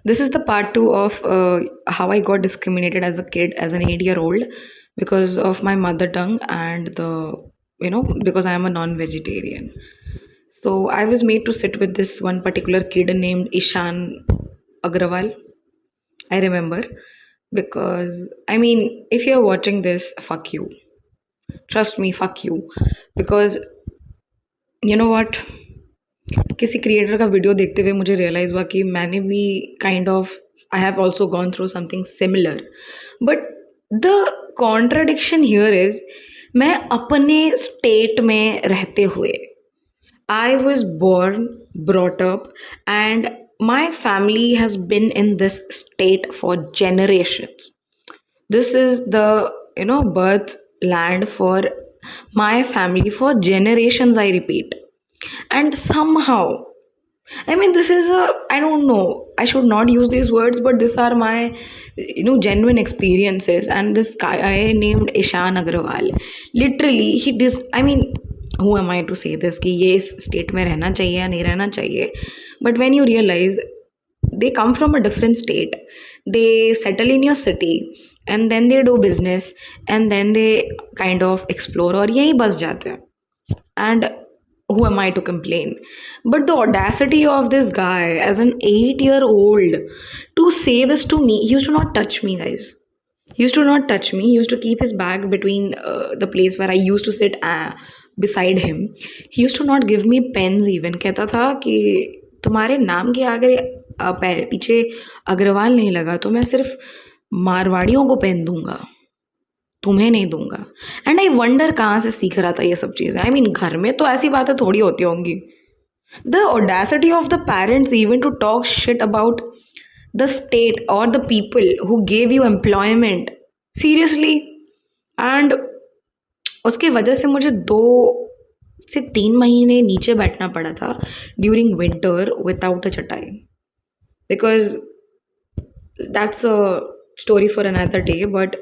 This is the part two of how I got discriminated as a kid, as an 8 year old, because of my mother tongue and because I am a non vegetarian. So I was made to sit with this one particular kid named Ishan Agrawal. I remember because, I mean, if you're watching this, fuck you. Trust me, fuck you. Because, you know what? किसी creator का video देखते हुए मुझे realise हुआ कि मैंने भी kind of I have also gone through something similar but the contradiction here is मैं अपने स्टेट में रहते हुए I was born brought up and my family has been in this state for generations. This is the birth land for my family for generations, I repeat. And somehow, I mean, this is a, I don't know, I should not use these words, but these are my genuine experiences. And this guy named Ishan Agrawal, literally I mean, who am I to say this कि ये इस state में रहना चाहिए या नहीं रहना चाहिए. But when you realize they come from a different state, they settle in your city, and then they do business, and then they kind of explore और यहीं बस जाते हैं. And who am I to complain? But the audacity of this guy as an 8-year-old to say this to me, he used to not touch me, guys. He used to not touch me. He used to keep his bag between the place where I used to sit beside him. He used to not give me pens even. कहता था कि तुम्हारे नाम के आगे पीछे अग्रवाल नहीं लगा तो मैं सिर्फ मारवाड़ियों को पेन दूंगा, तुम्हें नहीं दूंगा. एंड आई वंडर कहाँ से सीख रहा था ये सब चीज़ें. आई मीन घर में तो ऐसी बातें थोड़ी होती होंगी. The audacity of the parents even to talk shit about the state और the people who gave you employment, seriously. And उसके वजह से मुझे 2 से 3 महीने नीचे बैठना पड़ा था ड्यूरिंग विंटर विदाउट अ चटाई, because that's a story for another day. But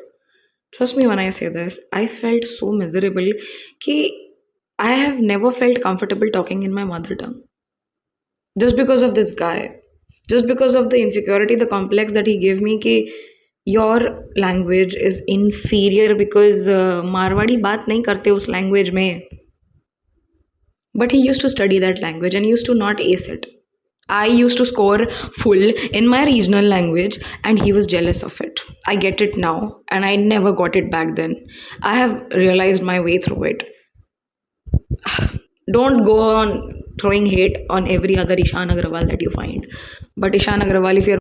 trust me when I say this, I felt so miserable कि I have never felt comfortable talking in my mother tongue. Just because of this guy. Just because of the insecurity, the complex that he gave me कि your language is inferior because Marwari बात नहीं करते उस language में. But he used to study that language and used to not ace it. I used to score full in my regional language and he was jealous of it. I get it now and I never got it back then. I have realized my way through it. Don't go on throwing hate on every other Ishan Agrawal that you find. But Ishan Agrawal, if you're